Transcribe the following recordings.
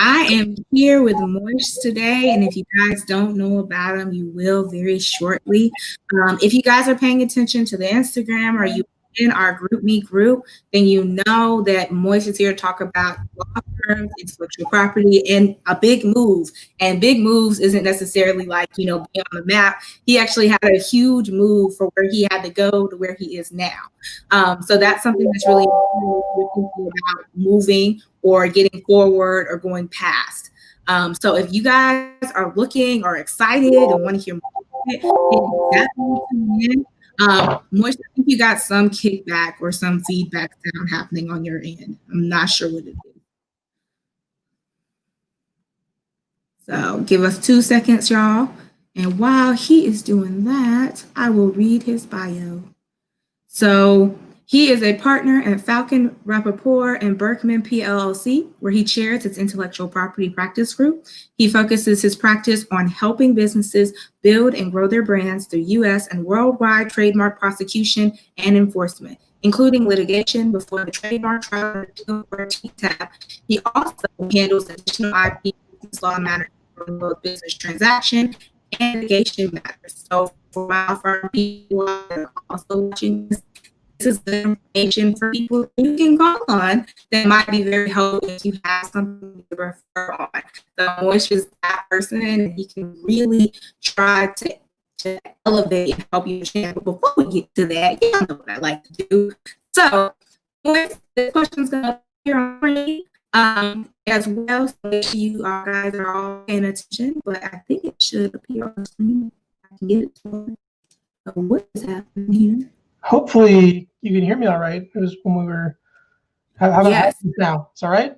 I am here with Moish today, and if you guys don't know about him, you will very shortly. If you guys are paying attention to the Instagram or you in our group me group, then you know that Moish is here to talk about law firms, intellectual property, and a big move. And big moves isn't necessarily like, being on the map. He actually had a huge move for where he had to go to where he is now. So that's something that's really important if you're thinking about moving or getting forward or going past. So if you guys are looking or excited and want to hear more, then definitely tune in. Moish, I think you got some kickback or some feedback sound happening on your end. I'm not sure what it is. So give us 2 seconds, y'all. And while he is doing that, I will read his bio. So he is a partner at Falcon Rappaport and Berkman PLLC, where he chairs its intellectual property practice group. He focuses his practice on helping businesses build and grow their brands through U.S. and worldwide trademark prosecution and enforcement, including litigation before the Trademark Trial and Appeal Court TTAP. He also handles additional IP business law matters for both business transaction and litigation matters. So for my firm, people are also watching this is the information for people you can call on that might be very helpful if you have something to refer on. So Moish is that person, and he can really try to elevate and help you understand. But before we get to that, you know what I like to do. So Moish, the question's gonna appear on screen as well. So make sure you guys are all paying attention. But I think it should appear on the screen. I can get it to what is happening here. Hopefully you can hear me all right. It was when we were having yes. Now. It's all right?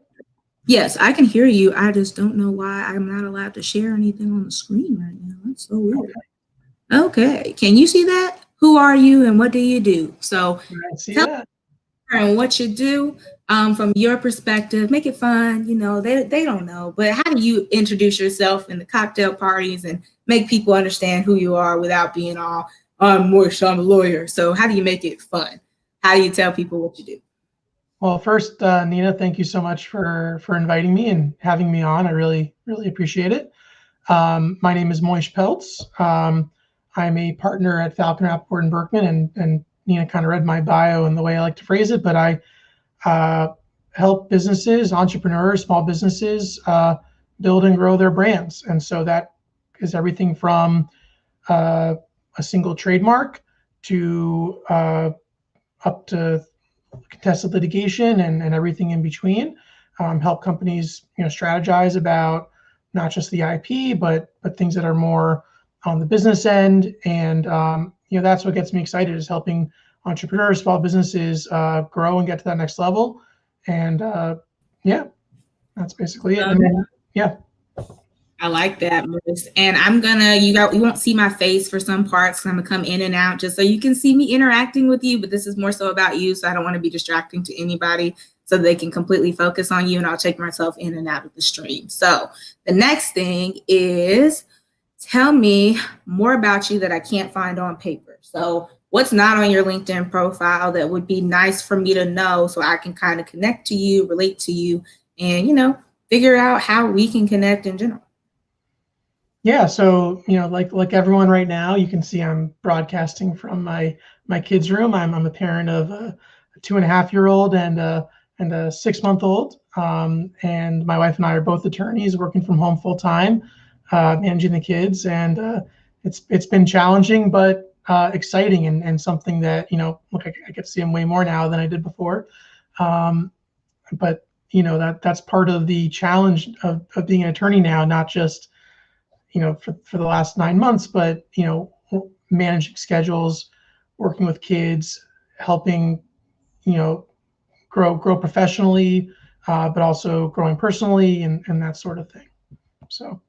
Yes, I can hear you. I just don't know why I'm not allowed to share anything on the screen right now. That's so weird. Okay. Can you see that? Who are you and what do you do? So tell that. And what you do from your perspective. Make it fun. They don't know. But how do you introduce yourself in the cocktail parties and make people understand who you are without being all, I'm Moish, I'm a lawyer. So how do you make it fun? How do you tell people what you do? Well, first, Nina, thank you so much for inviting me and having me on. I really appreciate it. My name is Moish Peltz. I'm a partner at Falcon Rappaport and Berkman, and Nina kind of read my bio and the way I like to phrase it, but I help businesses, entrepreneurs, small businesses build and grow their brands. And so that is everything from a single trademark to up to contested litigation and everything in between. Help companies strategize about not just the IP, but things that are more on the business end. And that's what gets me excited, is helping entrepreneurs, small businesses grow and get to that next level. And that's basically it. And then, yeah. I like that, Moish. And you won't see my face for some parts because I'm gonna come in and out just so you can see me interacting with you, but this is more so about you. So I don't want to be distracting to anybody so they can completely focus on you, and I'll take myself in and out of the stream. So the next thing is, tell me more about you that I can't find on paper. So what's not on your LinkedIn profile that would be nice for me to know so I can kind of connect to you, relate to you, and, figure out how we can connect in general. Yeah, so like everyone right now, you can see I'm broadcasting from my kids' room. I'm a parent of a 2.5-year-old and a 6-month-old, and my wife and I are both attorneys working from home full time, managing the kids, and it's been challenging but exciting and something that look, I get to see them way more now than I did before, but that's part of the challenge of being an attorney now, not just for the last 9 months, but managing schedules, working with kids, helping grow professionally, but also growing personally and that sort of thing. So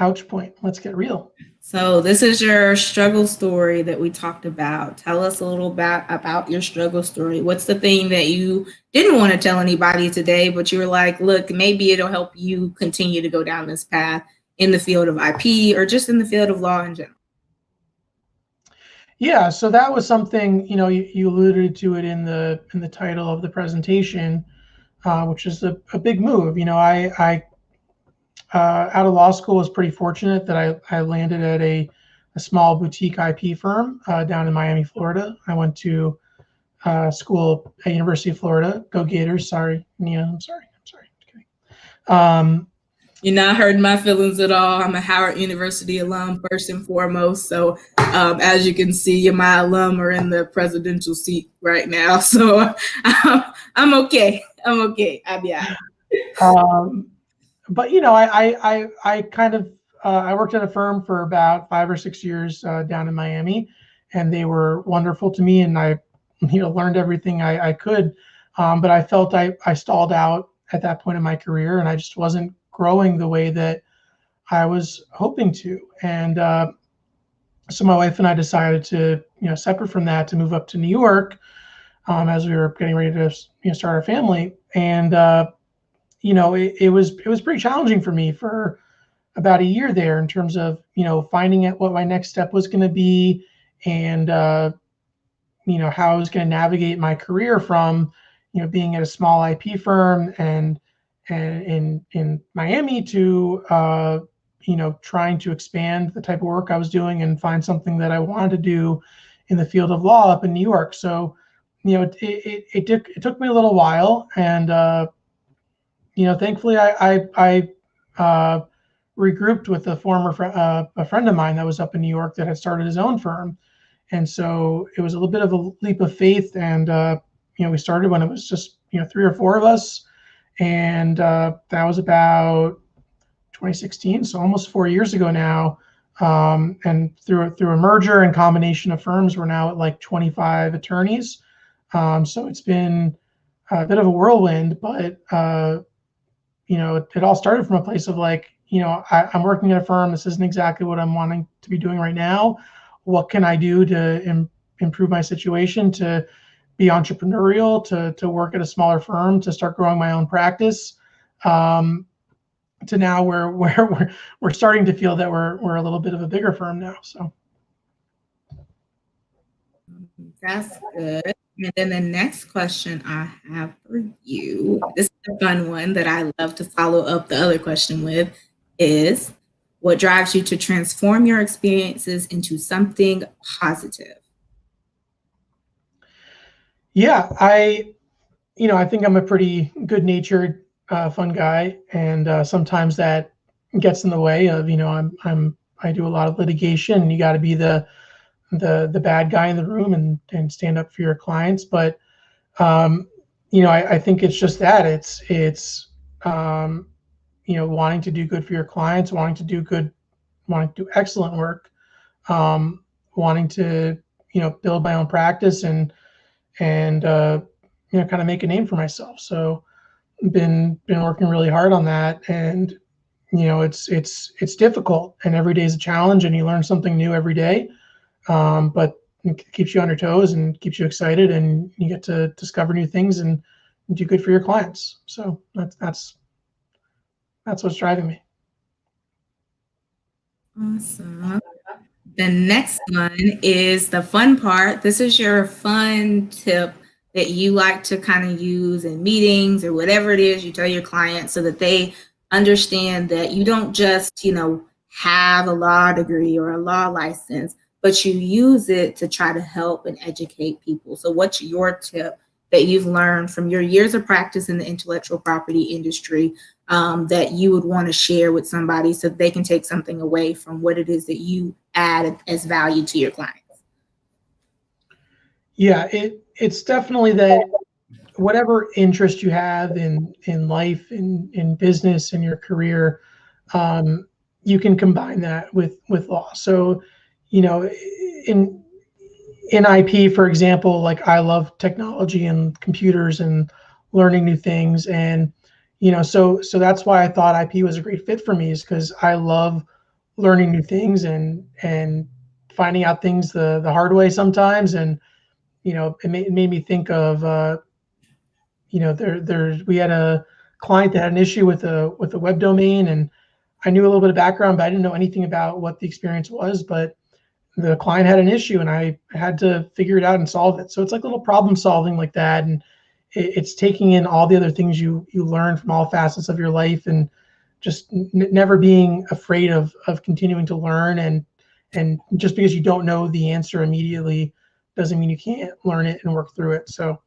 ouch point, let's get real. So this is your struggle story that we talked about. Tell us a little about your struggle story. What's the thing that you didn't want to tell anybody today, but you were like, look, maybe it'll help you continue to go down this path in the field of IP or just in the field of law in general? Yeah, so that was something, you alluded to it in the title of the presentation. which is a big move. I out of law school was pretty fortunate that I landed at a small boutique IP firm down in Miami, Florida. I went to school at University of Florida. Go Gators! Sorry, Nia. I'm sorry. Okay. You're not hurting my feelings at all. I'm a Howard University alum first and foremost. So as you can see, my alum are in the presidential seat right now. So I'm okay. I'm okay. I'll be all right. But I kind of I worked at a firm for about 5 or 6 years down in Miami, and they were wonderful to me, and I learned everything I could. But I felt I stalled out at that point in my career, and I just wasn't growing the way that I was hoping to. And so my wife and I decided to, separate from that, to move up to New York as we were getting ready to, start our family. And it was pretty challenging for me for about a year there in terms of finding out what my next step was going to be, and how I was going to navigate my career from being at a small IP firm and in Miami to trying to expand the type of work I was doing and find something that I wanted to do in the field of law up in New York. So it took me a little while, and thankfully I regrouped with a friend of mine that was up in New York that had started his own firm. And so it was a little bit of a leap of faith. And, we started when it was just, 3 or 4 of us. And that was about 2016. So almost 4 years ago now. And through a merger and combination of firms, we're now at like 25 attorneys. So it's been a bit of a whirlwind, but, it all started from a place of like, I'm working at a firm. This isn't exactly what I'm wanting to be doing right now. What can I do to improve my situation, to be entrepreneurial, to work at a smaller firm, to start growing my own practice, to now where we're starting to feel that we're a little bit of a bigger firm now. So that's good. And then the next question I have for you, this is a fun one that I love to follow up the other question with, is what drives you to transform your experiences into something positive? yeah, I think I'm a pretty good-natured, fun guy, and sometimes that gets in the way of, I do a lot of litigation, and you got to be the bad guy in the room and stand up for your clients. But I think it's just that it's wanting to do good for your clients, wanting to do excellent work, wanting to build my own practice and kind of make a name for myself. So been working really hard on that, and it's difficult, and every day is a challenge, and you learn something new every day. But it keeps you on your toes and keeps you excited, and you get to discover new things and do good for your clients. So that's what's driving me. Awesome. The next one is the fun part. This is your fun tip that you like to kind of use in meetings or whatever it is you tell your clients so that they understand that you don't just, have a law degree or a law license, but you use it to try to help and educate people. So what's your tip that you've learned from your years of practice in the intellectual property industry that you would want to share with somebody so they can take something away from what it is that you add as value to your clients? Yeah, it's definitely that whatever interest you have in life, in business, in your career, you can combine that with law. So, in IP, for example, like I love technology and computers and learning new things, and so that's why I thought IP was a great fit for me, is because I love learning new things and finding out things the hard way sometimes. And it made me think of we had a client that had an issue with a web domain, and I knew a little bit of background, but I didn't know anything about what the experience was. But the client had an issue, and I had to figure it out and solve it. So it's like little problem solving like that, and it's taking in all the other things you learn from all facets of your life, and just never being afraid of continuing to learn. And just because you don't know the answer immediately doesn't mean you can't learn it and work through it. So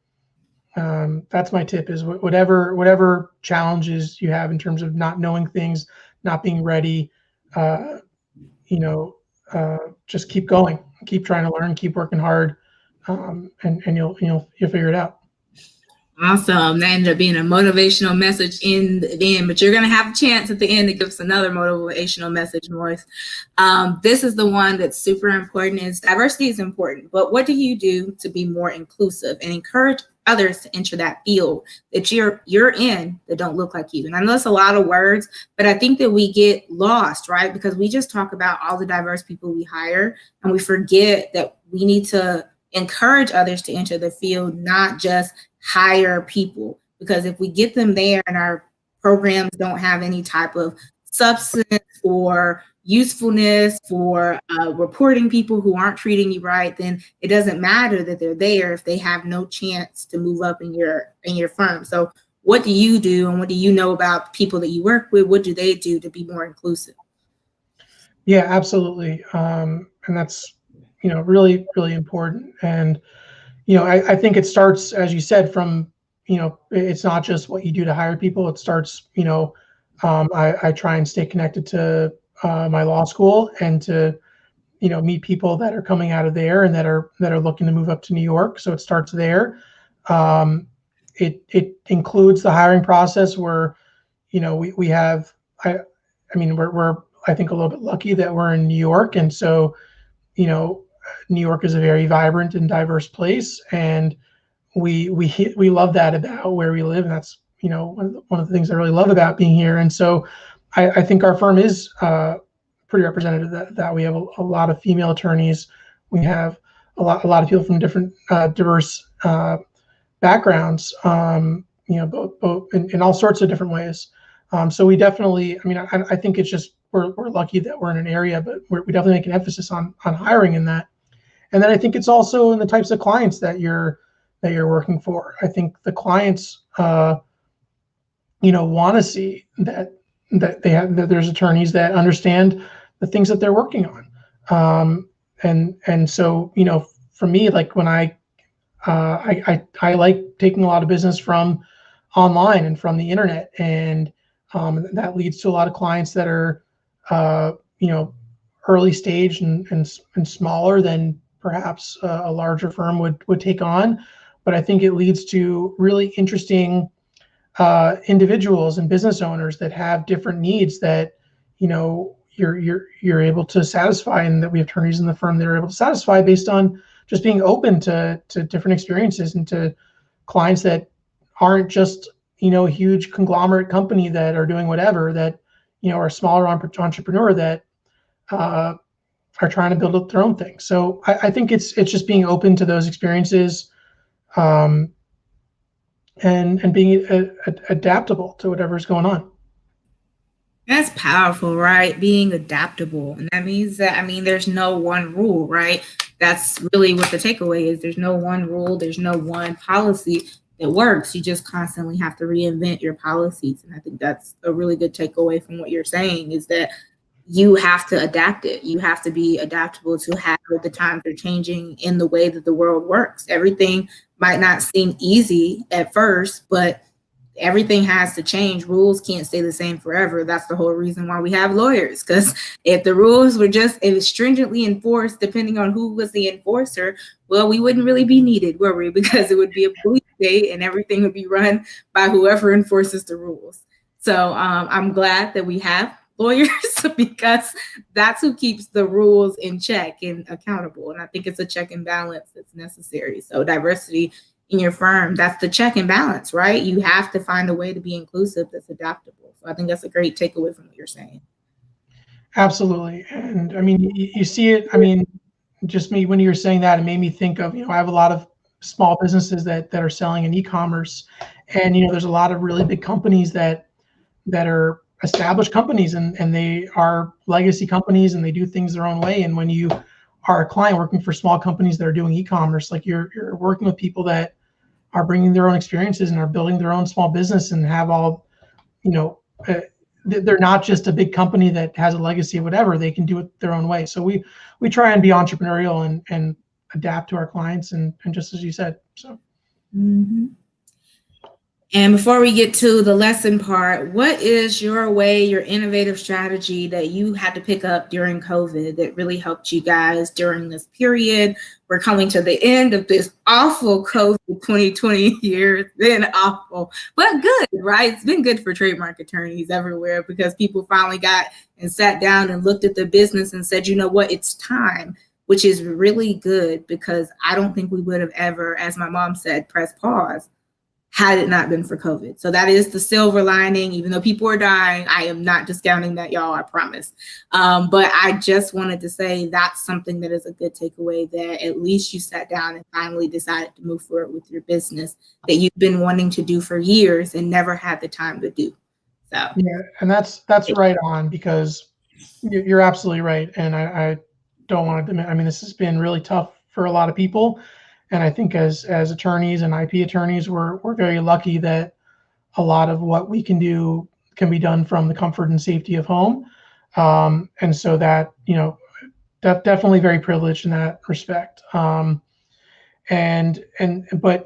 that's my tip: is whatever challenges you have in terms of not knowing things, not being ready, uh, you know, just keep going, keep trying to learn, keep working hard, and you'll figure it out. Awesome. That ended up being a motivational message in the end, but you're going to have a chance at the end to give us another motivational message, Morris. This is the one that's super important. Is diversity is important, but what do you do to be more inclusive and encourage others to enter that field that you're in that don't look like you? And I know it's a lot of words, but I think that we get lost, right? Because we just talk about all the diverse people we hire, and we forget that we need to encourage others to enter the field, not just hire people. Because if we get them there and our programs don't have any type of substance or usefulness for reporting people who aren't treating you right, then it doesn't matter that they're there if they have no chance to move up in your firm. So what do you do, and what do you know about people that you work with? What do they do to be more inclusive? Yeah, absolutely. And that's, really, really important. And, I think it starts, as you said, from, it's not just what you do to hire people. It starts, I try and stay connected to my law school, and to, meet people that are coming out of there and that are looking to move up to New York. So it starts there. Um, it includes the hiring process where, we have, I mean, we're I think a little bit lucky that we're in New York, and so, you know, New York is a very vibrant and diverse place, and we love that about where we live, and that's, one of the things I really love about being here. And so I think our firm is pretty representative, that we have a lot of female attorneys. We have a lot of people from different diverse backgrounds, both in all sorts of different ways. So we definitely, I mean, I think it's just we're lucky that we're in an area, but we definitely make an emphasis on hiring in that. And then I think it's also in the types of clients that you're working for. I think the clients, want to see that there's attorneys that understand the things that they're working on. And so, for me, like when I like taking a lot of business from online and from the internet, and that leads to a lot of clients that are, early stage and smaller than perhaps a larger firm would take on. But I think it leads to really interesting individuals and business owners that have different needs that, you're able to satisfy, and that we have attorneys in the firm that are able to satisfy based on just being open to different experiences, and to clients that aren't just, a huge conglomerate company that are doing whatever, that, are a smaller entrepreneur that are trying to build up their own thing. So I think it's just being open to those experiences, and being adaptable to whatever's going on. That's powerful, right? Being adaptable. And that means that, I mean, there's no one rule, right? That's really what the takeaway is. There's no one rule, there's no one policy that works. You just constantly have to reinvent your policies. And I think that's a really good takeaway from what you're saying, is that you have to adapt it. You have to be adaptable to how the times are changing in the way that the world works. Everything might not seem easy at first, but everything has to change. Rules can't stay the same forever. That's the whole reason why we have lawyers. Because if the rules were just stringently enforced, depending on who was the enforcer, well, we wouldn't really be needed, were we? Because it would be a police state, and everything would be run by whoever enforces the rules. So I'm glad that we have lawyers, because that's who keeps the rules in check and accountable. And I think it's a check and balance that's necessary. So diversity in your firm, that's the check and balance, right? You have to find a way to be inclusive that's adaptable. So I think that's a great takeaway from what you're saying. Absolutely. And I mean, you see it. I mean, just me, when you were saying that, it made me think of, I have a lot of small businesses that are selling in e-commerce, and, there's a lot of really big companies that are established companies, and they are legacy companies, and they do things their own way. And when you are a client working for small companies that are doing e-commerce, like you're working with people that are bringing their own experiences and are building their own small business and have all, you know, they're not just a big company that has a legacy or whatever. They can do it their own way. So we try and be entrepreneurial and adapt to our clients and just as you said. So. Mm-hmm. And before we get to the lesson part, what is your way, your innovative strategy that you had to pick up during COVID that really helped you guys during this period? We're coming to the end of this awful COVID 2020 year. It's been awful, but good, right? It's been good for trademark attorneys everywhere because people finally got and sat down and looked at the business and said, you know what, it's time, which is really good because I don't think we would have ever, as my mom said, press pause had it not been for COVID. So that is the silver lining. Even though people are dying, I am not discounting that, y'all, I promise. But I just wanted to say that's something that is a good takeaway, that at least you sat down and finally decided to move forward with your business that you've been wanting to do for years and never had the time to do. So yeah, and that's right on, because you're absolutely right. And I don't want to, I mean, this has been really tough for a lot of people. And I think as attorneys and IP attorneys, we're very lucky that a lot of what we can do can be done from the comfort and safety of home. And so that, you know, definitely very privileged in that respect. But,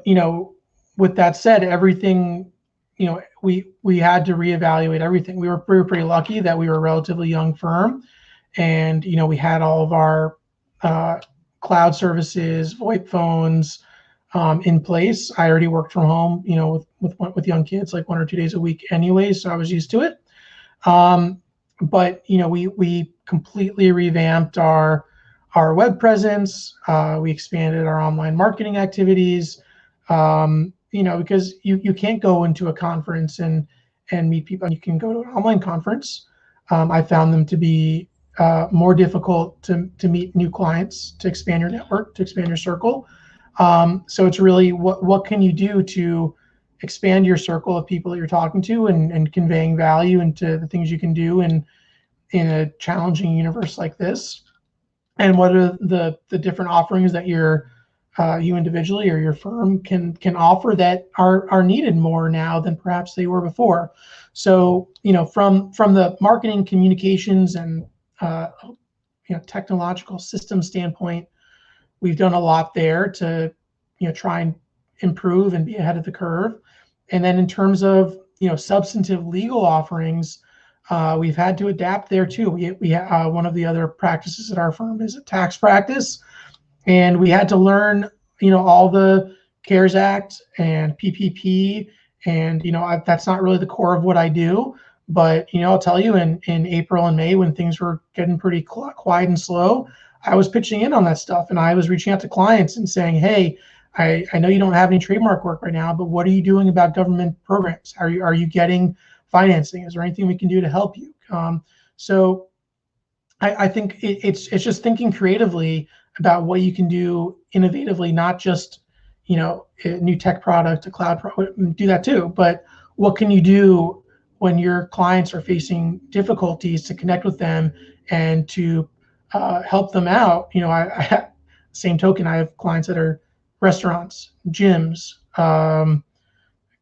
you know, with that said, everything, you know, we had to reevaluate everything. We were pretty lucky that we were a relatively young firm, and, you know, we had all of our cloud services, VoIP phones, in place. I already worked from home, you know, with young kids, like 1 or 2 days a week anyway, so I was used to it. But, you know, we completely revamped our web presence. We expanded our online marketing activities. You know, because you can't go into a conference and meet people. You can go to an online conference. I found them to be more difficult to meet new clients, to expand your network, to expand your circle. So it's really what can you do to expand your circle of people that you're talking to, and conveying value into the things you can do in a challenging universe like this, and what are the different offerings that you individually or your firm can offer that are needed more now than perhaps they were before. So, you know, from the marketing, communications, and you know, technological system standpoint, we've done a lot there to, you know, try and improve and be ahead of the curve. And then in terms of, you know, substantive legal offerings, we've had to adapt there too. We one of the other practices at our firm is a tax practice, and we had to learn, you know, all the CARES Act and PPP, and, you know, that's not really the core of what I do. But, you know, I'll tell you, in April and May, when things were getting pretty quiet and slow, I was pitching in on that stuff, and I was reaching out to clients and saying, hey, I know you don't have any trademark work right now, but what are you doing about government programs? Are you getting financing? Is there anything we can do to help you? So I think it's just thinking creatively about what you can do innovatively, not just, you know, a new tech product, a cloud product, do that too, but what can you do when your clients are facing difficulties, to connect with them and to help them out. You know, same token, I have clients that are restaurants, gyms,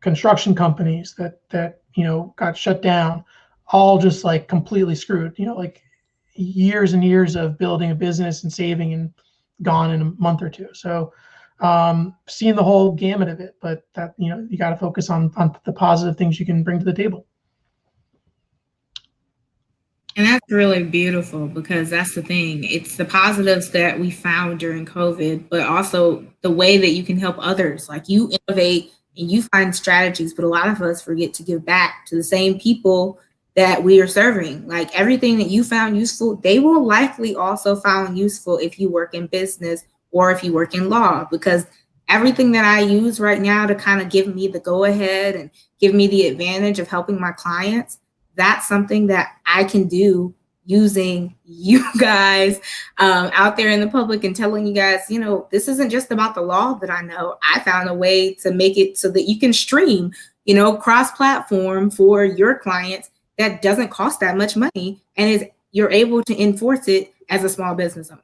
construction companies that you know, got shut down, all just like completely screwed. You know, like years and years of building a business and saving, and gone in a month or two. So seeing the whole gamut of it, but that, you know, you got to focus on the positive things you can bring to the table. And that's really beautiful, because that's the thing. It's the positives that we found during COVID, but also the way that you can help others. Like, you innovate and you find strategies, but a lot of us forget to give back to the same people that we are serving. Like, everything that you found useful, they will likely also find useful if you work in business or if you work in law, because everything that I use right now to kind of give me the go ahead and give me the advantage of helping my clients, that's something that I can do using you guys out there in the public, and telling you guys, you know, this isn't just about the law that I know. I found a way to make it so that you can stream, you know, cross-platform for your clients that doesn't cost that much money, and you're able to enforce it as a small business owner.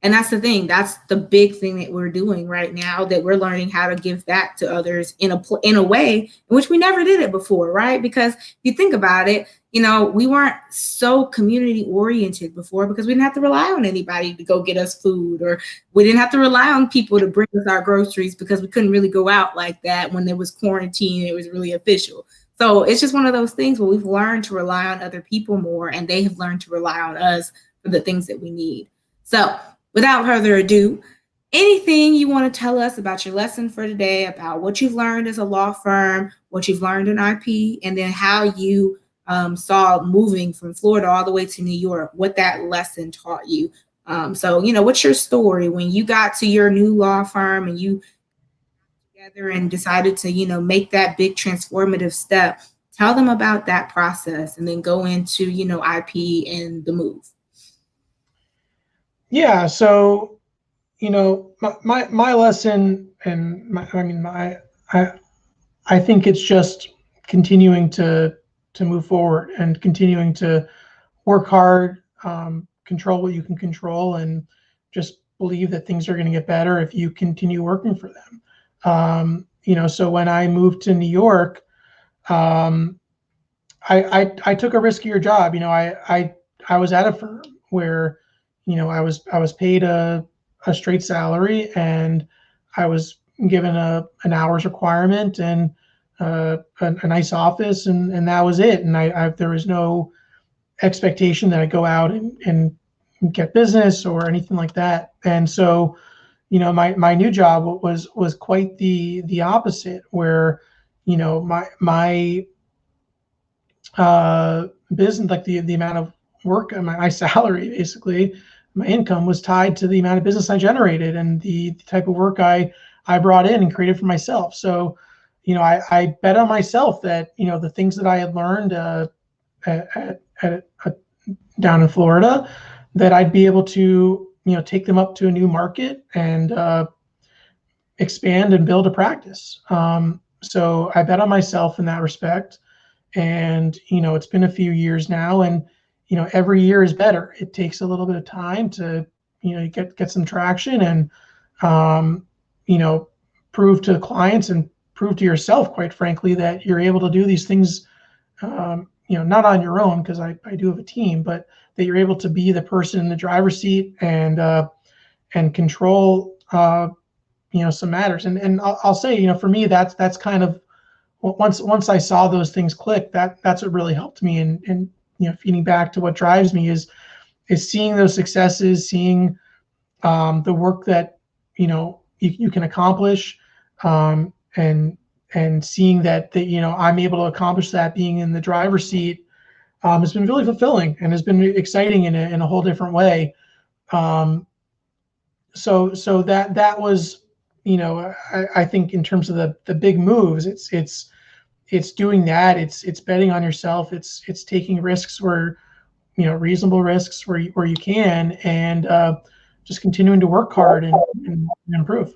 And that's the thing. That's the big thing that we're doing right now, that we're learning how to give back to others in a way in which we never did it before, right? Because if you think about it, we weren't so community oriented before because we didn't have to rely on anybody to go get us food, or we didn't have to rely on people to bring us our groceries because we couldn't really go out like that when there was quarantine. It was really official. So it's just one of those things where we've learned to rely on other people more, and they have learned to rely on us for the things that we need. So without further ado, anything you want to tell us about your lesson for today, about what you've learned as a law firm, what you've learned in IP, and then how you saw moving from Florida all the way to New York, what that lesson taught you. So, what's your story when you got to your new law firm and you together and decided to, make that big transformative step? Tell them about that process and then go into, IP and the move. Yeah. So, my lesson, and I think it's just continuing to move forward and continuing to work hard, control what you can control, and just believe that things are going to get better if you continue working for them. So when I moved to New York, um, I took a riskier job. I was at a firm where, I was paid a straight salary, and I was given an hours requirement and a nice office, and that was it. And there was no expectation that I go out and get business or anything like that. And so, my new job was quite the opposite, where, my business, like the amount of work, my salary, basically, my income was tied to the amount of business I generated and the type of work I brought in and created for myself. So, I bet on myself that, the things that I had learned at down in Florida, that I'd be able to, take them up to a new market and expand and build a practice. So I bet on myself in that respect. And, it's been a few years now, and, every year is better. It takes a little bit of time to, get some traction and, um, prove to clients and prove to yourself, quite frankly, that you're able to do these things, not on your own, because I do have a team, but that you're able to be the person in the driver's seat and control, some matters. And I'll say, for me, that's kind of, once I saw those things click, that's what really helped me. And feeding back to what drives me is seeing those successes, seeing the work that you can accomplish, and seeing that I'm able to accomplish that being in the driver's seat, has been really fulfilling and has been exciting in a whole different way. So that was, I think, in terms of the big moves, it's doing that. It's betting on yourself. It's taking risks where, reasonable risks where you can, and just continuing to work hard and improve.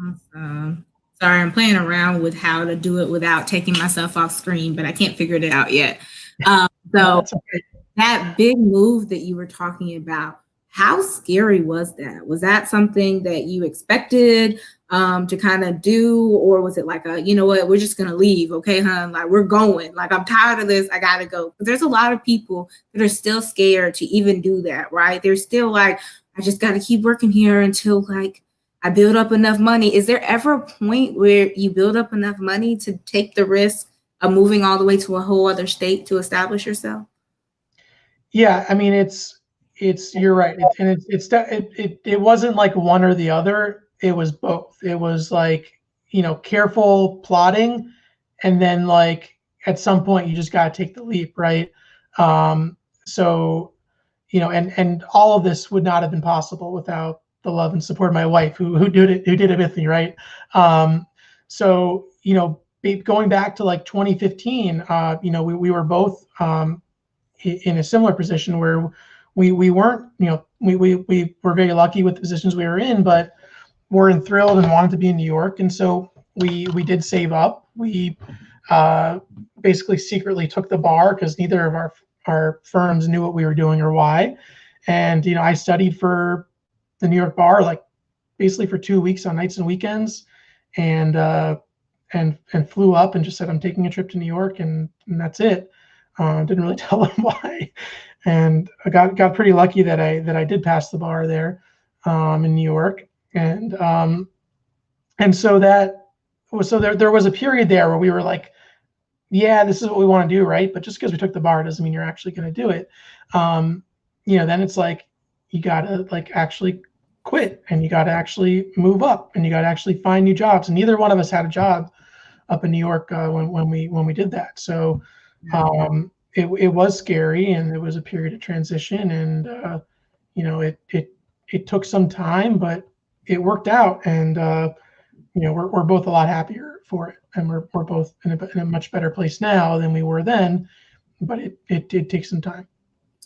Awesome. Sorry, I'm playing around with how to do it without taking myself off screen, but I can't figure it out yet. So That's okay. that big move that you were talking about, how scary was that? Was that something that you expected to kind of do, or was it like you know what, we're just gonna leave, okay, hun? Like, we're going. Like, I'm tired of this. I gotta go. But there's a lot of people that are still scared to even do that, right? They're still like, I just gotta keep working here until like I build up enough money. Is there ever a point where you build up enough money to take the risk of moving all the way to a whole other state to establish yourself? Yeah, I mean, you're right. It wasn't like one or the other. It was both. It was like, careful plotting, and then, like, at some point you just got to take the leap, right? So, and all of this would not have been possible without the love and support of my wife, who did it with me, right? So, going back to like 2015, we were both in a similar position where we weren't, we were very lucky with the positions we were in, but weren't thrilled and wanted to be in New York. And so we did save up. We basically secretly took the bar because neither of our firms knew what we were doing or why. And, I studied for the New York bar, like basically for 2 weeks on nights and weekends, and flew up and just said, I'm taking a trip to New York, and that's it. Didn't really tell them why. And I got pretty lucky that I did pass the bar there in New York. And so there was a period there where we were like, yeah, this is what we want to do, right? But just because we took the bar doesn't mean you're actually going to do it. Then it's like you got to like actually quit, and you got to actually move up, and you got to actually find new jobs. And neither one of us had a job up in New York when we did that. So it was scary, and it was a period of transition, and it took some time, but it worked out, and we're both a lot happier for it, and we're both in a much better place now than we were then, but it did take some time.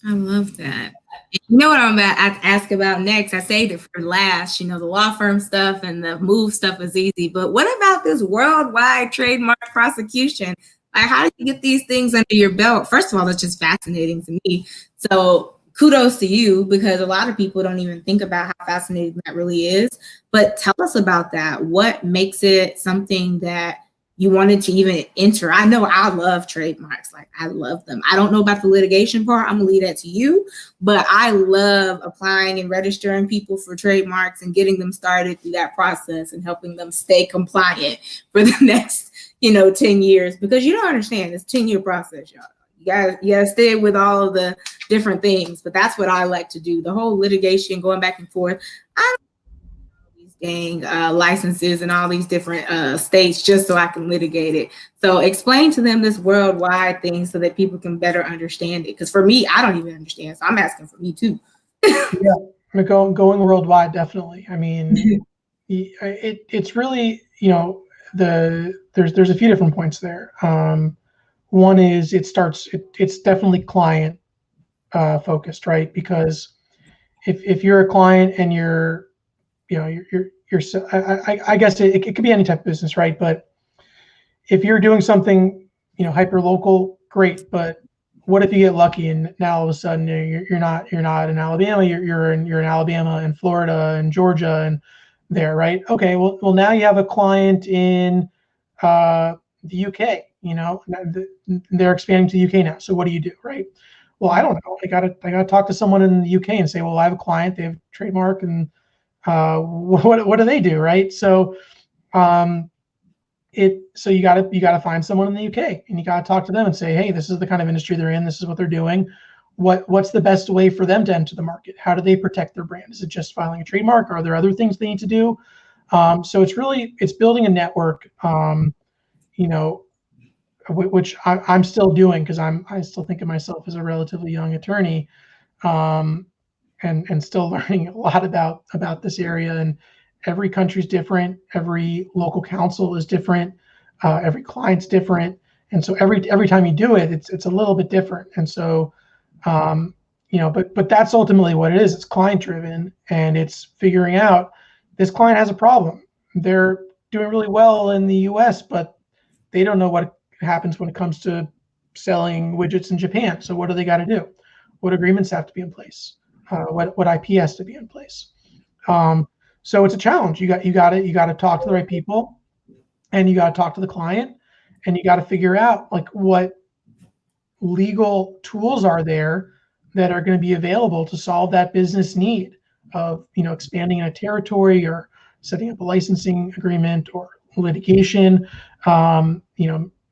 I love that. You know what I'm about to ask about next? I saved it for last. The law firm stuff and the move stuff is easy, but what about this worldwide trademark prosecution? Like, how do you get these things under your belt? First of all, that's just fascinating to me. So kudos to you, because a lot of people don't even think about how fascinating that really is. But tell us about that. What makes it something that you wanted to even enter? I know I love trademarks. Like, I love them. I don't know about the litigation part. I'm gonna leave that to you, but I love applying and registering people for trademarks and getting them started through that process and helping them stay compliant for the next, 10 years, because you don't understand, it's a 10-year process, y'all. You gotta stay with all of the different things, but that's what I like to do. The whole litigation, going back and forth. I gang licenses in all these different states just so I can litigate it. So explain to them this worldwide thing so that people can better understand it. Because for me, I don't even understand. So I'm asking for me too. Yeah, going worldwide, definitely. I mean, it's really, there's a few different points there. One is it's definitely client focused, right? Because if you're a client and you're I guess it could be any type of business, right? But if you're doing something, hyper local, great. But what if you get lucky and now all of a sudden you're not in Alabama, you're in Alabama and Florida and Georgia and there, right? Okay, well now you have a client in the UK. They're expanding to the UK now. So what do you do, right? Well, I don't know. I gotta talk to someone in the UK and say, well, I have a client, they have trademark, and what do they do, right? So you gotta find someone in the UK, and you gotta talk to them and say, hey, this is the kind of industry they're in, this is what they're doing. What's the best way for them to enter the market? How do they protect their brand? Is it just filing a trademark? Are there other things they need to do? So it's building a network, which I'm still doing, because I still think of myself as a relatively young attorney. And still learning a lot about this area. And every country's different. Every local council is different. Every client's different. And so every time you do it, it's a little bit different. And so, but that's ultimately what it is. It's client driven, and it's figuring out this client has a problem. They're doing really well in the US, but they don't know what happens when it comes to selling widgets in Japan. So what do they got to do? What agreements have to be in place? What IP has to be in place. So it's a challenge. You got to talk to the right people, and you got to talk to the client, and you got to figure out like what legal tools are there that are going to be available to solve that business need of expanding in a territory or setting up a licensing agreement or litigation.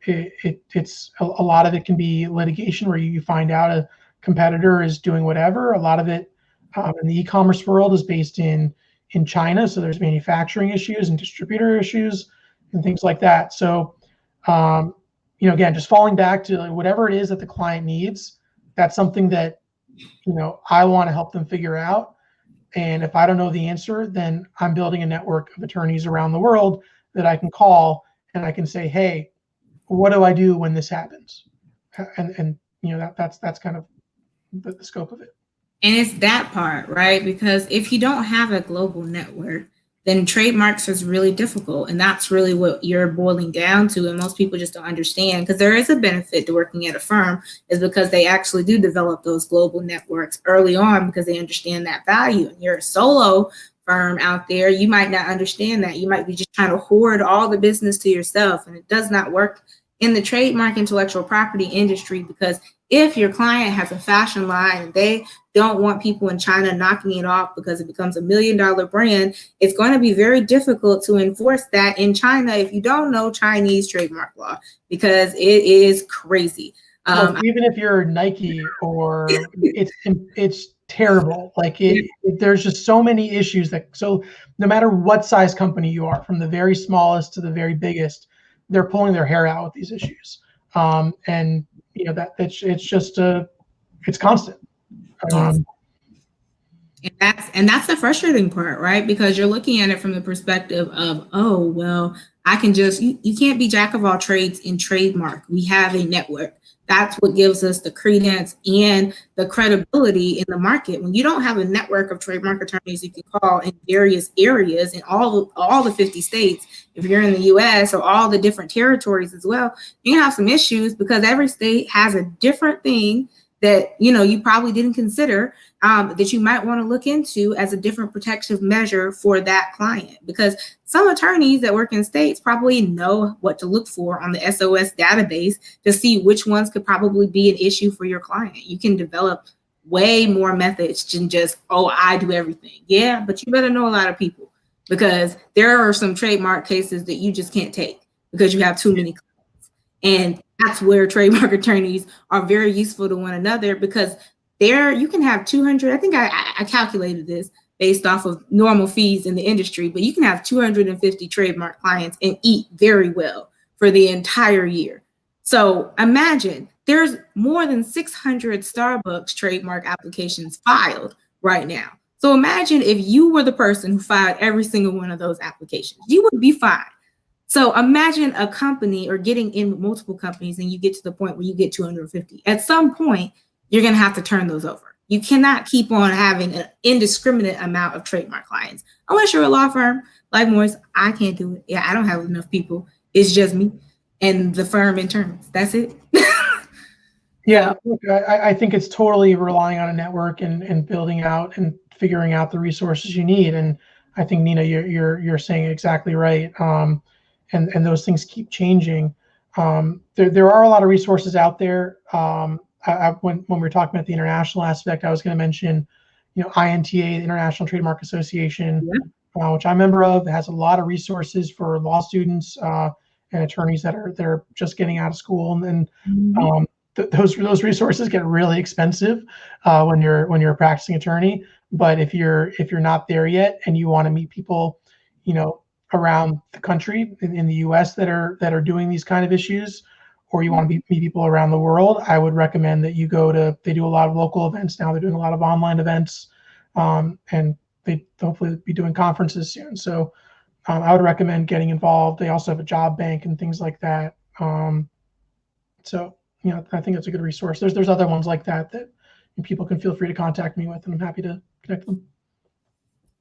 It's a lot of it can be litigation where you find out a competitor is doing whatever. A lot of it in the e-commerce world is based in China, so there's manufacturing issues and distributor issues and things like that. So again, just falling back to whatever it is that the client needs, that's something that I want to help them figure out. And if I don't know the answer, then I'm building a network of attorneys around the world that I can call, and I can say, hey, what do I do when this happens? And that's kind of the scope of it. And it's that part, right? Because if you don't have a global network, then trademarks is really difficult. And that's really what you're boiling down to. And most people just don't understand, because there is a benefit to working at a firm, is because they actually do develop those global networks early on because they understand that value. And you're a solo firm out there, you might not understand that. You might be just trying to hoard all the business to yourself. And it does not work in the trademark intellectual property industry, because if your client has a fashion line and they don't want people in China knocking it off because it becomes $1 million brand, it's going to be very difficult to enforce that in China if you don't know Chinese trademark law, because it is crazy. Even if you're Nike, or it's terrible. Like there's just so many issues so no matter what size company you are, from the very smallest to the very biggest, they're pulling their hair out with these issues. And that it's constant. And that's the frustrating part, right? Because you're looking at it from the perspective of, oh, well, I can just, you can't be jack of all trades in trademark. We have a network. That's what gives us the credence and the credibility in the market. When you don't have a network of trademark attorneys you can call in various areas in all the 50 states, if you're in the US, or all the different territories as well, you have some issues, because every state has a different thing that you probably didn't consider, that you might want to look into as a different protective measure for that client. Because some attorneys that work in states probably know what to look for on the SOS database to see which ones could probably be an issue for your client. You can develop way more methods than just, oh, I do everything. Yeah, but you better know a lot of people, because there are some trademark cases that you just can't take because you have too many clients. And that's where trademark attorneys are very useful to one another, because there you can have 200, I think I calculated this based off of normal fees in the industry, but you can have 250 trademark clients and eat very well for the entire year. So imagine there's more than 600 Starbucks trademark applications filed right now. So imagine if you were the person who filed every single one of those applications, you would be fine. So imagine a company, or getting in multiple companies, and you get to the point where you get 250. At some point, you're going to have to turn those over. You cannot keep on having an indiscriminate amount of trademark clients. Unless you're a law firm like Morris, I can't do it. Yeah, I don't have enough people. It's just me and the firm interns. That's it. Yeah, look, I think it's totally relying on a network and building out and figuring out the resources you need. And I think, Nina, you're saying exactly right. And those things keep changing. There are a lot of resources out there. When we were talking about the international aspect, I was going to mention, INTA, the International Trademark Association, which I'm a member of. It has a lot of resources for law students and attorneys that are just getting out of school. And those resources get really expensive when you're a practicing attorney. But if you're not there yet and you want to meet people, around the country in the US that are doing these kind of issues, or you want to meet people around the world, I would recommend that you they do a lot of local events now. They're doing a lot of online events, and they hopefully be doing conferences soon. So I would recommend getting involved. They also have a job bank and things like that. So I think that's a good resource. There's other ones like that people can feel free to contact me with, and I'm happy to connect them.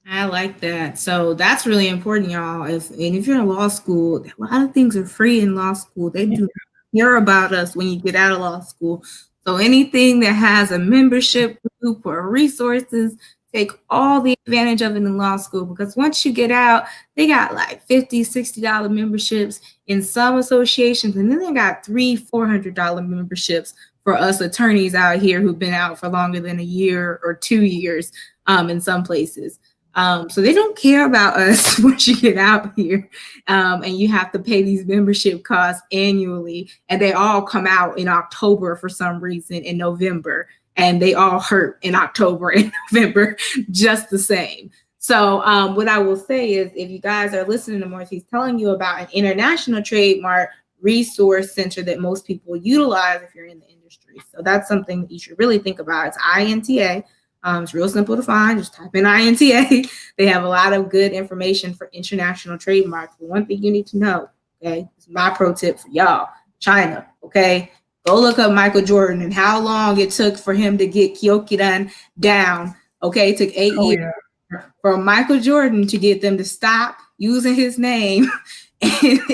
I like that. So that's really important, y'all. If you're in law school, a lot of things are free in law school. They do hear about us when you get out of law school. So anything that has a membership group or resources, take all the advantage of it in law school, because once you get out, they got like $50, $60 memberships in some associations, and then they got $300, $400 memberships for us attorneys out here who've been out for longer than a year or 2 years in some places. So they don't care about us once you get out here, and you have to pay these membership costs annually, and they all come out in October for some reason, in November, and they all hurt in October and November just the same. So what I will say is, if you guys are listening to Morris, he's telling you about an international trademark resource center that most people utilize if you're in the industry. So that's something that you should really think about. It's INTA. It's real simple to find. Just type in INTA. They have a lot of good information for international trademarks. But one thing you need to know, okay, this is my pro tip for y'all, China, okay? Go look up Michael Jordan and how long it took for him to get Kyokudan down, okay? It took 8 years. Yeah. for Michael Jordan to get them to stop using his name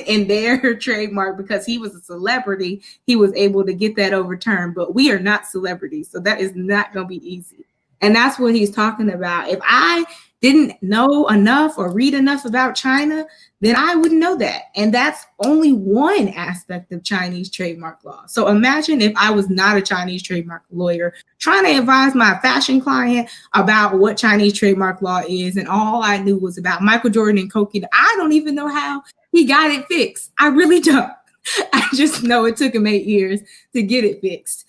in their trademark because he was a celebrity, he was able to get that overturned. But we are not celebrities, so that is not going to be easy. And that's what he's talking about. If I didn't know enough or read enough about China, then I wouldn't know that. And that's only one aspect of Chinese trademark law. So imagine if I was not a Chinese trademark lawyer trying to advise my fashion client about what Chinese trademark law is, and all I knew was about Michael Jordan and Cokie. I don't even know how he got it fixed. I really don't. I just know it took him 8 years to get it fixed.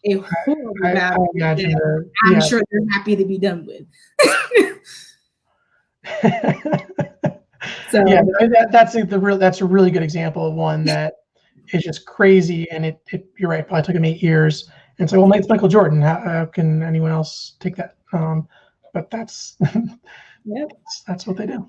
A horrible battle that I'm sure they're happy to be done with. So yeah, that's a really good example of one that is just crazy, and you're right, probably took him 8 years. And so, well, it's Michael Jordan. How can anyone else take that? But that's that's what they do.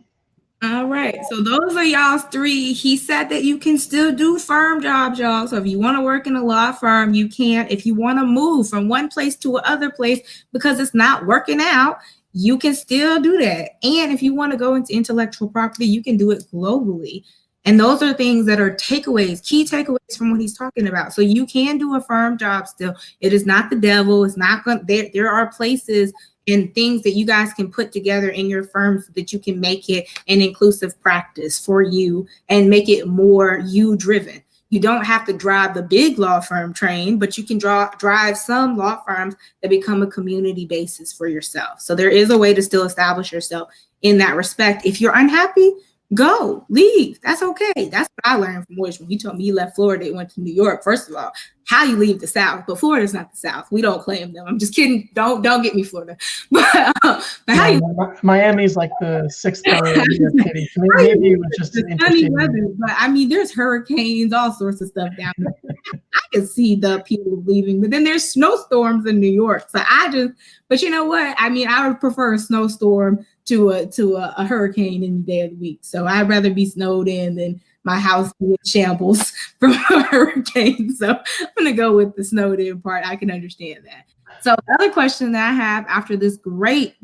All right. So those are y'all's 3. He said that you can still do firm jobs, y'all. So if you want to work in a law firm, you can. If you want to move from one place to another place because it's not working out, you can still do that. And if you want to go into intellectual property, you can do it globally. And those are things that are takeaways, key takeaways from what he's talking about. So you can do a firm job still. It is not the devil. It's not going. There are places and things that you guys can put together in your firm so that you can make it an inclusive practice for you and make it more you driven. You don't have to drive the big law firm train, but you can drive some law firms that become a community basis for yourself. So there is a way to still establish yourself in that respect. If you're unhappy, go, leave. That's okay. That's what I learned from Moish when he told me he left Florida and went to New York. First of all, how you leave the South, but Florida's not the South. We don't claim them. I'm just kidding. Don't get me Florida. But how you Miami's like the 6th borough of New York City. So maybe it was just an interesting weather. But I mean, there's hurricanes, all sorts of stuff down there. I can see the people leaving, but then there's snowstorms in New York. So but you know what? I mean, I would prefer a snowstorm to a hurricane any day of the week. So I'd rather be snowed in than my house be in shambles from a hurricane. So I'm gonna go with the snowed in part. I can understand that. So the other question that I have after this great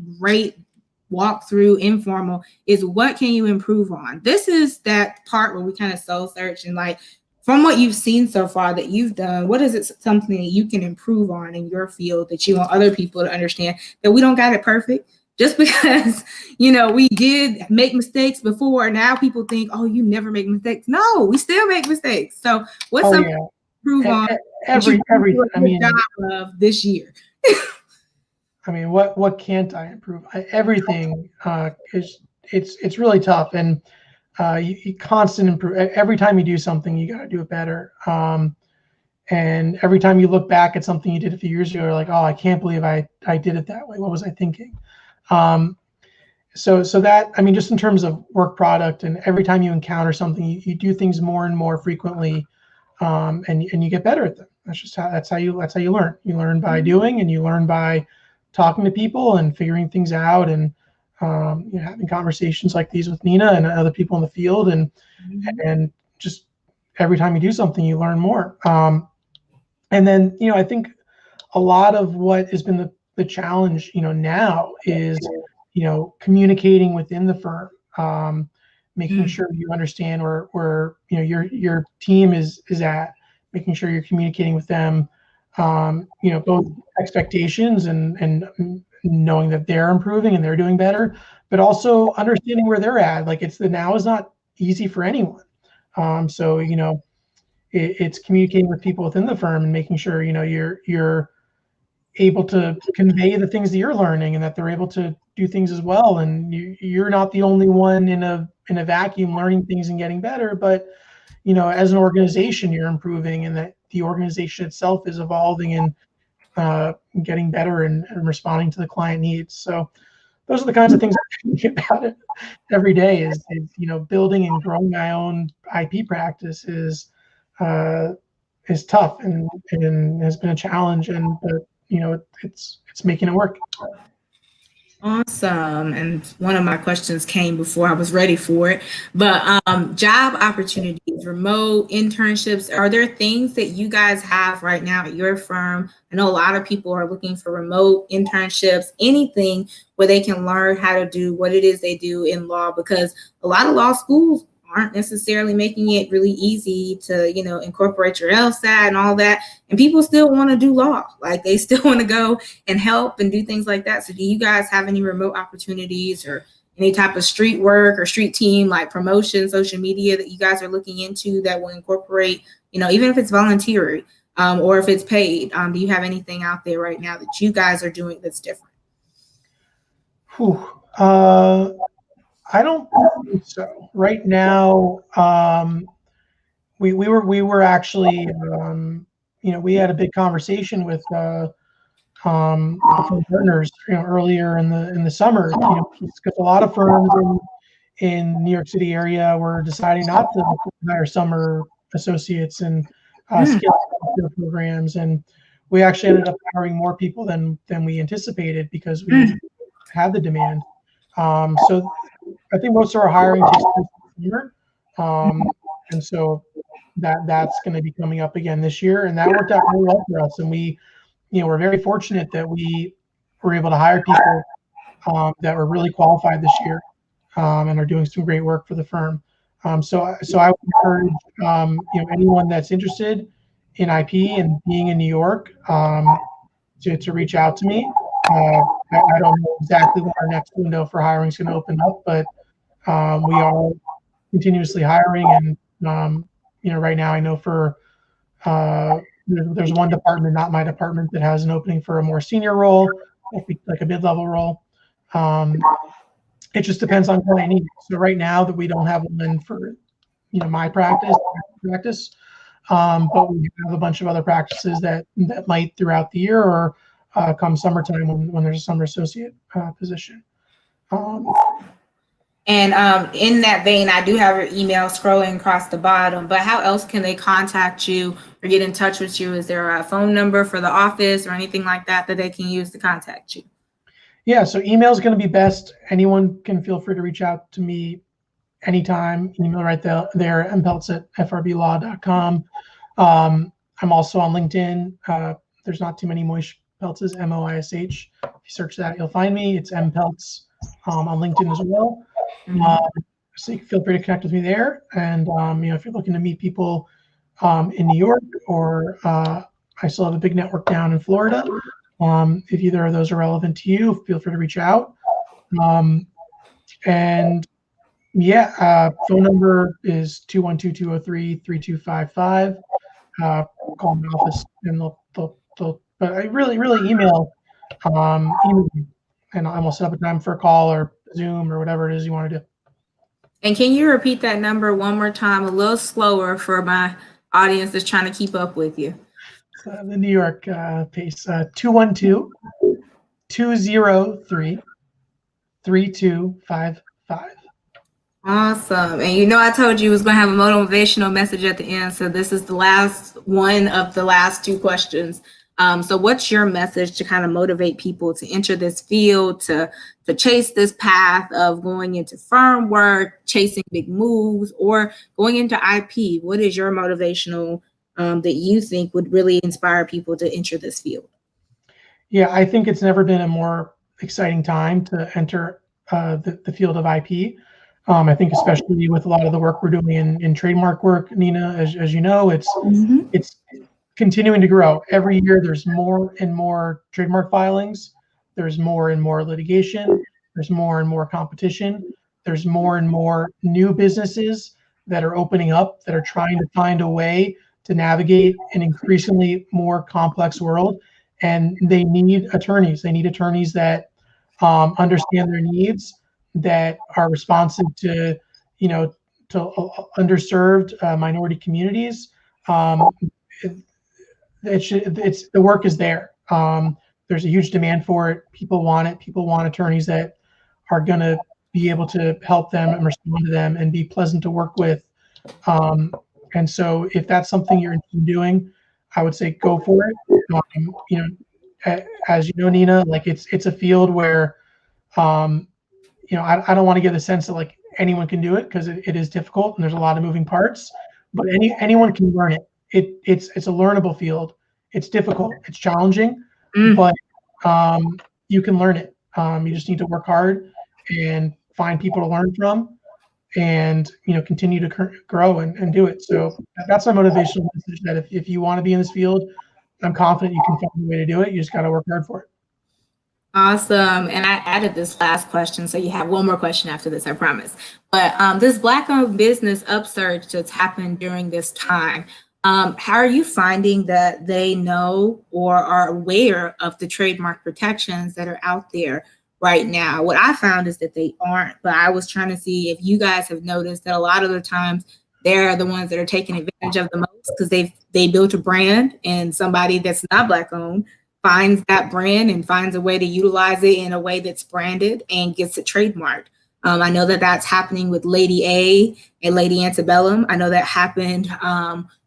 walkthrough informal is, what can you improve on? This is that part where we kind of soul search and like, from what you've seen so far that you've done, what is it something that you can improve on in your field that you want other people to understand that we don't got it perfect? Just because, we did make mistakes before, now people think, oh, you never make mistakes. No, we still make mistakes. So what's something to improve on everything? I mean, job of this year? I mean, what can't I improve? Everything it's really tough, and you constant improve. Every time you do something, you got to do it better. And every time you look back at something you did a few years ago, you're like, oh, I can't believe I did it that way. What was I thinking? So that, I mean, just in terms of work product, and every time you encounter something, you do things more and more frequently, and you get better at them. That's how you learn. You learn by doing, and you learn by talking to people and figuring things out, and having conversations like these with Nina and other people in the field, and just every time you do something, you learn more. And then, I think a lot of what has been the challenge, now is, communicating within the firm, making sure you understand where your team is at, making sure you're communicating with them, both expectations and knowing that they're improving and they're doing better, but also understanding where they're at. Like, the now is not easy for anyone. So, it's communicating with people within the firm and making sure, you're able to convey the things that you're learning and that they're able to do things as well. And you're not the only one in a vacuum learning things and getting better, but, as an organization, you're improving, and that the organization itself is evolving and getting better and responding to the client needs. So those are the kinds of things I think about it every day is building and growing my own IP practice is tough and has been a challenge, but it's making it work. Awesome. And one of my questions came before I was ready for it. But job opportunities, remote internships, are there things that you guys have right now at your firm? I know a lot of people are looking for remote internships, anything where they can learn how to do what it is they do in law, because a lot of law schools aren't necessarily making it really easy to, incorporate your LSAT and all that. And people still want to do law. Like they still want to go and help and do things like that. So do you guys have any remote opportunities or any type of street work or street team like promotion, social media that you guys are looking into that will incorporate, even if it's voluntary or if it's paid? Do you have anything out there right now that you guys are doing that's different? Whew. I don't think so. Right now, we were actually, we had a big conversation with the firm partners, earlier in the summer, because a lot of firms in New York City area were deciding not to hire summer associates and Mm. skill programs, and we actually ended up hiring more people than we anticipated because we Mm. had the demand. So I think most of our hiring takes place in the summer, and so that's going to be coming up again this year, and that worked out really well for us, and we're very fortunate that we were able to hire people that were really qualified this year, and are doing some great work for the firm. So I would encourage anyone that's interested in IP and being in New York, to reach out to me. I don't know exactly when our next window for hiring is going to open up, but we are continuously hiring, and right now I know for there's one department, not my department, that has an opening for a more senior role, like a mid-level role. It just depends on what I need. So right now that we don't have one for my practice, but we have a bunch of other practices that might throughout the year, or come summertime when there's a summer associate position. Um, And in that vein, I do have your email scrolling across the bottom, but how else can they contact you or get in touch with you? Is there a phone number for the office or anything like that that they can use to contact you? yeah, so email is going to be best. Anyone can feel free to reach out to me anytime. Email right there, mpeltz@frblaw.com. I'm also on LinkedIn. There's not too many Moish Peltzes, Moish. If you search that, you'll find me. It's mpeltz on LinkedIn as well. Mhm. Um, so you can feel free to connect with me there. And if you're looking to meet people in New York, or I still have a big network down in Florida. If either of those are relevant to you, feel free to reach out. Um, and yeah, phone number is 212-203-3255. Call my office, and but I really email, email me, and we'll set up a time for a call or Zoom or whatever it is you want to do. And can you repeat that number one more time, a little slower for my audience that's trying to keep up with you? The New York pace, 212-203-3255. Awesome. And I told you it was going to have a motivational message at the end. So this is the last one of the last two questions. So what's your message to kind of motivate people to enter this field, to chase this path of going into firm work, chasing big moves, or going into IP? What is your motivational that you think would really inspire people to enter this field? Yeah, I think it's never been a more exciting time to enter the field of IP. I think especially with a lot of the work we're doing in trademark work, Nina, as you know, Mhm. it's continuing to grow. Every year there's more and more trademark filings, there's more and more litigation, there's more and more competition, there's more and more new businesses that are opening up, that are trying to find a way to navigate an increasingly more complex world. And they need attorneys. They need attorneys that understand their needs, that are responsive to, underserved minority communities. Um, it's the work is there. There's a huge demand for it. People want it. People want attorneys that are going to be able to help them and respond to them and be pleasant to work with. And so, if that's something you're interested in doing, I would say go for it. As you know, Nina, like it's a field where You know, I don't want to give the sense that like anyone can do it, because it is difficult and there's a lot of moving parts, but anyone can learn it. It's a learnable field. It's difficult, it's challenging, but you can learn it. You just need to work hard and find people to learn from, and you know, continue to grow and do it. So that's my motivational message, that if you want to be in this field, I'm confident you can find a way to do it. You just got to work hard for it. Awesome. And I added this last question, so you have one more question after this, I promise. But this Black-owned business upsurge that's happened during this time, how are you finding that they know or are aware of the trademark protections that are out there right now? What I found is that they aren't, but I was trying to see if you guys have noticed that a lot of the times they're the ones that are taking advantage of the most, because they built a brand, and somebody that's not Black-owned finds that brand and finds a way to utilize it in a way that's branded and gets it trademarked. I know that that's happening with Lady A and Lady Antebellum. I know that happened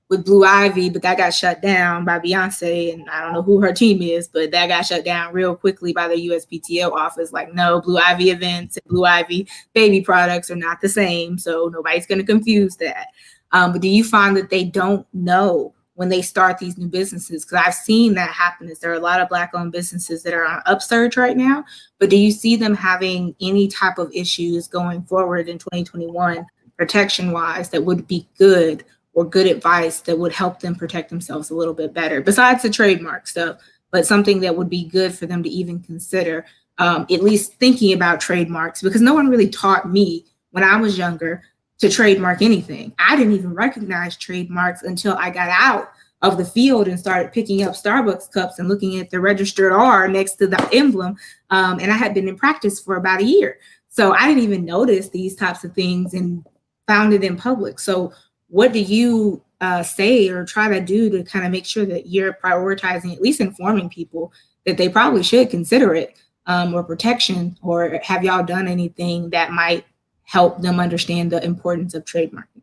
with Blue Ivy, but that got shut down by Beyonce, and I don't know who her team is, but that got shut down real quickly by the USPTO office. Like, no, Blue Ivy events and Blue Ivy baby products are not the same, so nobody's going to confuse that. But do you find that they don't know when they start these new businesses? Because I've seen that happen. Is there are a lot of Black-owned businesses that are on upsurge right now, but do you see them having any type of issues going forward in 2021 protection-wise that would be good, or good advice that would help them protect themselves a little bit better, besides the trademark stuff, but something that would be good for them to even consider, at least thinking about trademarks? Because no one really taught me when I was younger to trademark anything. I didn't even recognize trademarks until I got out of the field and started picking up Starbucks cups and looking at the registered R next to the emblem. And I had been in practice for about a year. So I didn't even notice these types of things and found it in public. So what do you say or try to do to kind of make sure that you're prioritizing, at least informing people that they probably should consider it, or protection, or have y'all done anything that might help them understand the importance of trademarking?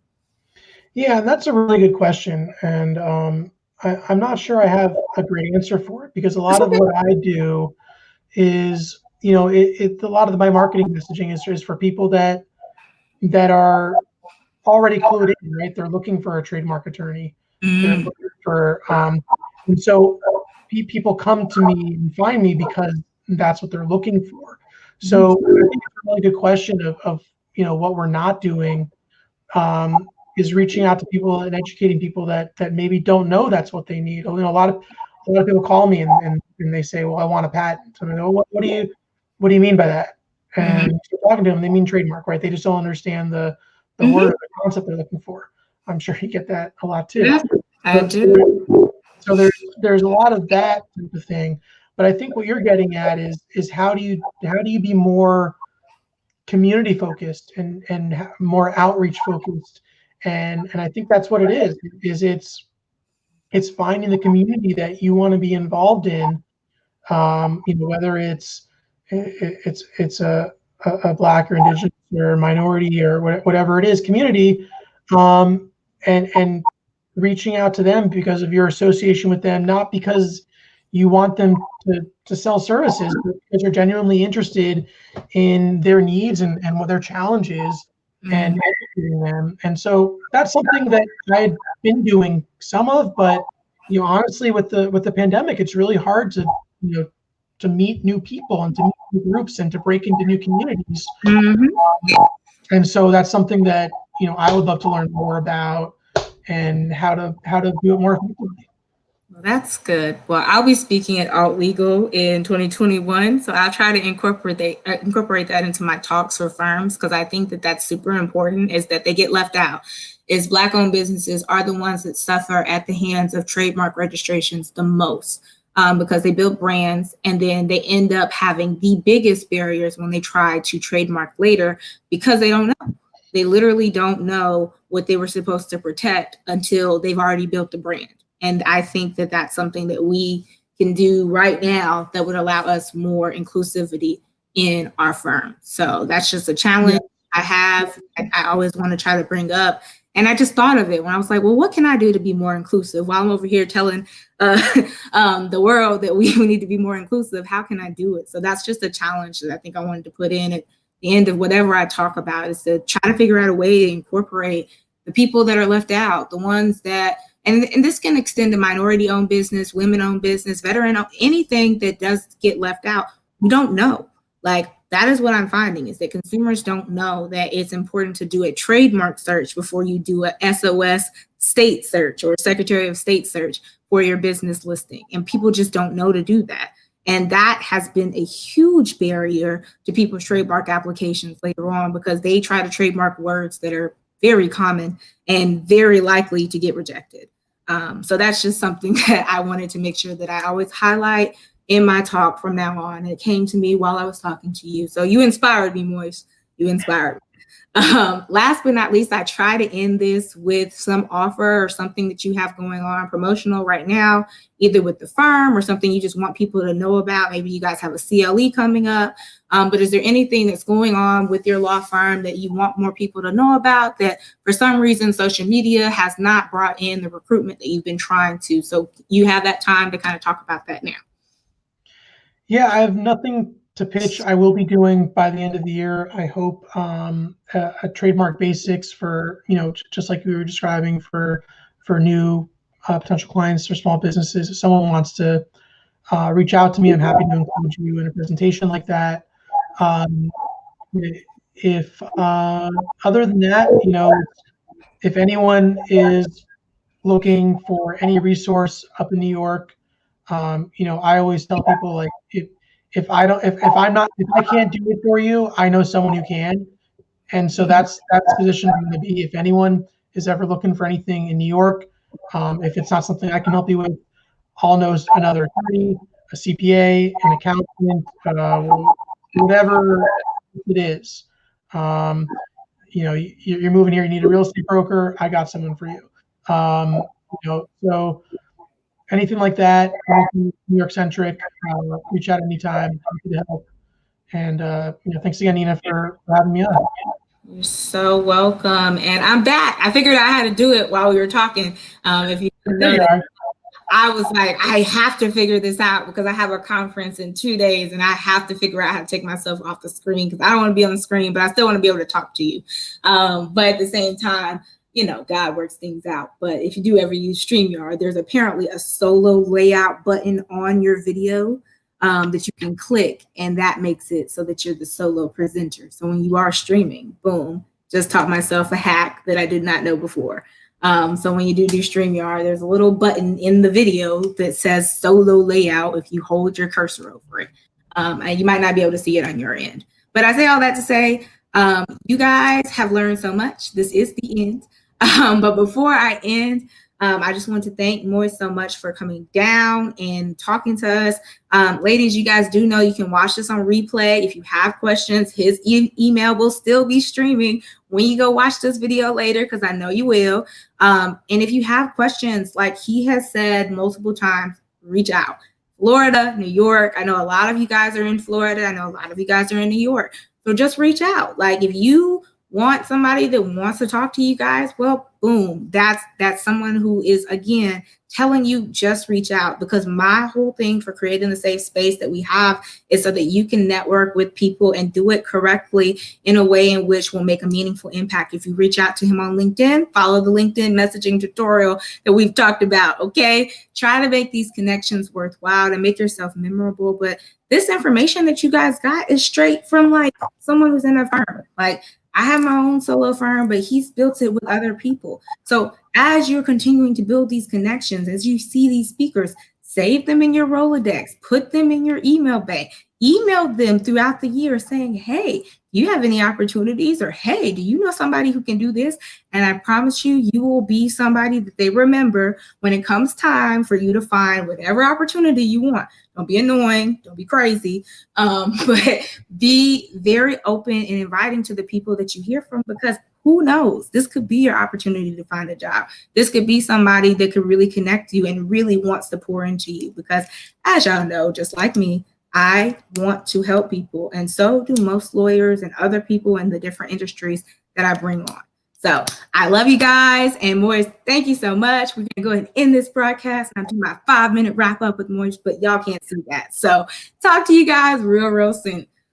Yeah, that's a really good question, and I'm not sure I have a great answer for it, because a lot of what I do is, you know, a lot of my marketing messaging is for people that are already clued in, right? They're looking for a trademark attorney. They're looking for, and so people come to me and find me because that's what they're looking for. So I think it's a really good question of you know, what we're not doing, is reaching out to people and educating people that maybe don't know that's what they need. You know, a lot of people call me and they say, well, I want a patent. So I go, what do you mean by that? And talking to them, they mean trademark, right? They just don't understand the word or the concept they're looking for. I'm sure you get that a lot too. Yeah, I do. So there's a lot of that type of thing. But I think what you're getting at is how do you be more community focused and more outreach focused, and I think that's what it is it's finding the community that you want to be involved in, you know, whether it's a Black or Indigenous or minority or whatever it is community, and reaching out to them because of your association with them, not because you want them to sell services, but because you're genuinely interested in their needs and what their challenge is, and educating them. And so that's something that I've been doing some of, but you know, honestly, with the pandemic, it's really hard to, you know, to meet new people and to meet new groups and to break into new communities. And so that's something that, you know, I would love to learn more about, and how to do it more effectively. Well, that's good. Well, I'll be speaking at Alt Legal in 2021, so I'll try to incorporate that into my talks for firms, because I think that that's super important. Is that they get left out? Is Black-owned businesses are the ones that suffer at the hands of trademark registrations the most, because they build brands and then they end up having the biggest barriers when they try to trademark later, because they don't know. They literally don't know what they were supposed to protect until they've already built the brand. And I think that that's something that we can do right now that would allow us more inclusivity in our firm. So that's just a challenge I have. I always want to try to bring up. And I just thought of it when I was like, well, what can I do to be more inclusive? While I'm over here telling the world that we need to be more inclusive, how can I do it? So that's just a challenge that I think I wanted to put in at the end of whatever I talk about, is to try to figure out a way to incorporate the people that are left out, the ones that, and this can extend to minority-owned business, women-owned business, veteran-owned, anything that does get left out. We don't know. Like, that is what I'm finding, is that consumers don't know that it's important to do a trademark search before you do a SOS state search or Secretary of State search for your business listing. And people just don't know to do that. And that has been a huge barrier to people's trademark applications later on, because they try to trademark words that are very common and very likely to get rejected. So that's just something that I wanted to make sure that I always highlight in my talk from now on. It came to me while I was talking to you. So you inspired me, Moish. You inspired me. Last but not least, I try to end this with some offer or something that you have going on promotional right now, either with the firm or something you just want people to know about. Maybe you guys have a CLE coming up. But is there anything that's going on with your law firm that you want more people to know about, that for some reason social media has not brought in the recruitment that you've been trying to? So you have that time to kind of talk about that now. Yeah, I have nothing to pitch. I will be doing by the end of the year, I hope, a trademark basics for, just like we were describing, for new potential clients or small businesses. If someone wants to reach out to me, I'm happy to include you in a presentation like that. If other than that, if anyone is looking for any resource up in New York, I always tell people, like, if I can't do it for you, I know someone who can. And so that's the position I'm going to be. If anyone is ever looking for anything in New York, if it's not something I can help you with, I'll know another attorney, a CPA, an accountant, whatever it is. You're moving here, you need a real estate broker, I got someone for you. So anything like that, anything New York centric, reach out anytime. Happy to help. And thanks again, Nina, for having me on. You're so welcome. And I'm back. I figured I had to do it while we were talking. If you There you are. I was like, I have to figure this out because I have a conference in 2 days and I have to figure out how to take myself off the screen, because I don't want to be on the screen, but I still want to be able to talk to you. But at the same time, God works things out. But if you do ever use StreamYard, there's apparently a solo layout button on your video that you can click, and that makes it so that you're the solo presenter. So when you are streaming, boom, just taught myself a hack that I did not know before. So when you do StreamYard, there's a little button in the video that says solo layout if you hold your cursor over it. And you might not be able to see it on your end. But I say all that to say, you guys have learned so much. This is the end. But before I end, I just want to thank Moy so much for coming down and talking to us. Ladies, you guys do know you can watch this on replay. If you have questions, his email will still be streaming when you go watch this video later, because I know you will. And if you have questions, like he has said multiple times, reach out. Florida, New York. I know a lot of you guys are in Florida. I know a lot of you guys are in New York. So just reach out. Like, if you want somebody that wants to talk to you guys, well, boom, that's someone who is, again, telling you just reach out. Because my whole thing for creating the safe space that we have is so that you can network with people and do it correctly in a way in which will make a meaningful impact. If you reach out to him on LinkedIn, follow the LinkedIn messaging tutorial that we've talked about, okay? Try to make these connections worthwhile and make yourself memorable. But this information that you guys got is straight from, like, someone who's in a firm. Like, I have my own solo firm, but he's built it with other people. So as you're continuing to build these connections, as you see these speakers, save them in your Rolodex, put them in your email bank, email them throughout the year saying, hey, you have any opportunities? Or, hey, do you know somebody who can do this? And I promise you, you will be somebody that they remember when it comes time for you to find whatever opportunity you want. Don't be annoying, don't be crazy, but be very open and inviting to the people that you hear from, because who knows? This could be your opportunity to find a job. This could be somebody that could really connect you and really wants to pour into you, because as y'all know, just like me, I want to help people, and so do most lawyers and other people in the different industries that I bring on. So I love you guys. And Moise, thank you so much. We're going to go ahead and end this broadcast. I'm doing my 5-minute wrap up with Moise, but y'all can't see that. So talk to you guys real soon.